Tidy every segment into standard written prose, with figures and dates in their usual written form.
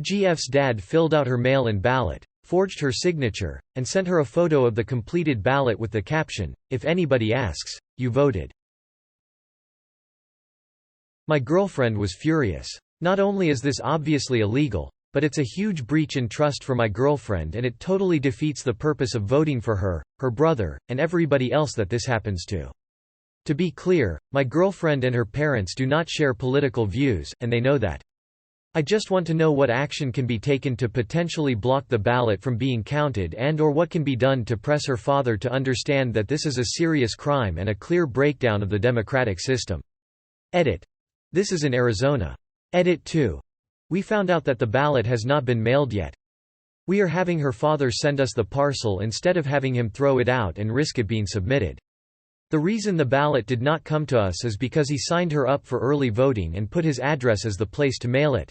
GF's dad filled out her mail-in ballot, forged her signature, and sent her a photo of the completed ballot with the caption, "If anybody asks, you voted." My girlfriend was furious. Not only is this obviously illegal, but it's a huge breach in trust for my girlfriend, and it totally defeats the purpose of voting for her, her brother, and everybody else that this happens to. To be clear, my girlfriend and her parents do not share political views, and they know that. I just want to know what action can be taken to potentially block the ballot from being counted and/or what can be done to press her father to understand that this is a serious crime and a clear breakdown of the democratic system. Edit. This is in Arizona. Edit 2. We found out that the ballot has not been mailed yet. We are having her father send us the parcel instead of having him throw it out and risk it being submitted. The reason the ballot did not come to us is because he signed her up for early voting and put his address as the place to mail it.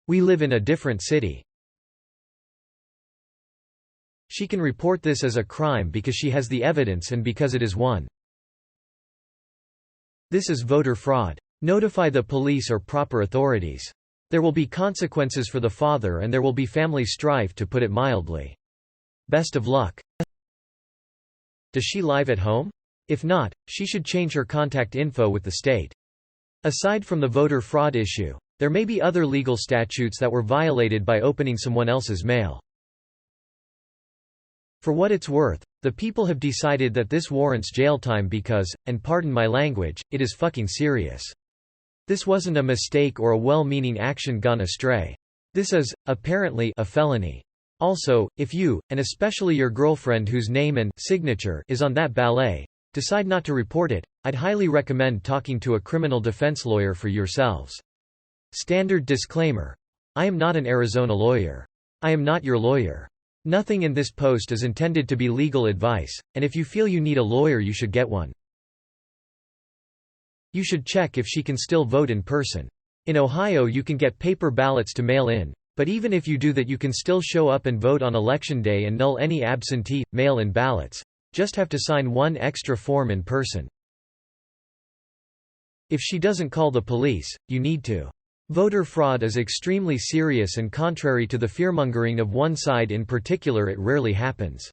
We live in a different city. She can report this as a crime because she has the evidence and because it is one. This is voter fraud. Notify the police or proper authorities. There will be consequences for the father and there will be family strife, to put it mildly. Best of luck. Does she live at home? If not, she should change her contact info with the state. Aside from the voter fraud issue, there may be other legal statutes that were violated by opening someone else's mail. For what it's worth, the people have decided that this warrants jail time because, and pardon my language, it is fucking serious. This wasn't a mistake or a well-meaning action gone astray. This is, apparently, a felony. Also, if you, and especially your girlfriend whose name and signature is on that ballot, decide not to report it, I'd highly recommend talking to a criminal defense lawyer for yourselves. Standard disclaimer. I am not an Arizona lawyer. I am not your lawyer. Nothing in this post is intended to be legal advice, and if you feel you need a lawyer you should get one. You should check if she can still vote in person. In Ohio you can get paper ballots to mail in, but even if you do that you can still show up and vote on election day and null any absentee, mail-in ballots. Just have to sign one extra form in person. If she doesn't call the police, you need to. Voter fraud is extremely serious, and contrary to the fearmongering of one side in particular, it rarely happens.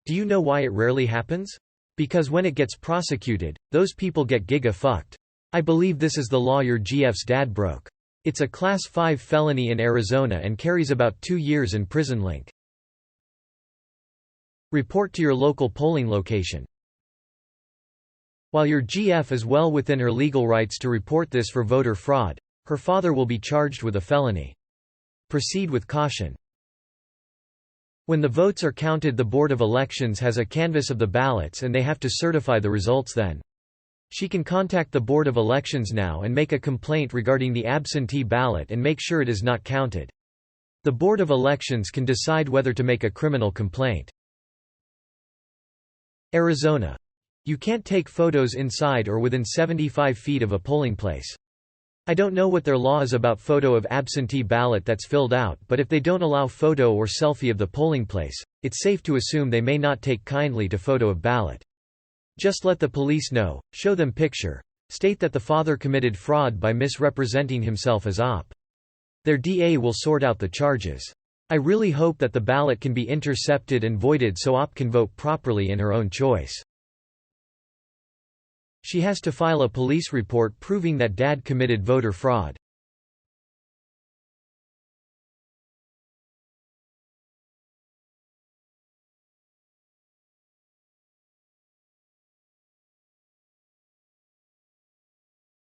Do you know why it rarely happens? Because when it gets prosecuted, those people get giga-fucked. I believe this is the law your GF's dad broke. It's a Class 5 felony in Arizona and carries about 2 years in prison. Link. Report to your local polling location. While your GF is well within her legal rights to report this for voter fraud, her father will be charged with a felony. Proceed with caution. When the votes are counted, the Board of Elections has a canvass of the ballots and they have to certify the results then. She can contact the Board of Elections now and make a complaint regarding the absentee ballot and make sure it is not counted. The Board of Elections can decide whether to make a criminal complaint. Arizona. You can't take photos inside or within 75 feet of a polling place. I don't know what their law is about photo of absentee ballot that's filled out, but if they don't allow photo or selfie of the polling place, it's safe to assume they may not take kindly to photo of ballot. Just let the police know, show them picture, state that the father committed fraud by misrepresenting himself as Op. Their DA will sort out the charges. I really hope that the ballot can be intercepted and voided so Op can vote properly in her own choice. She has to file a police report proving that dad committed voter fraud.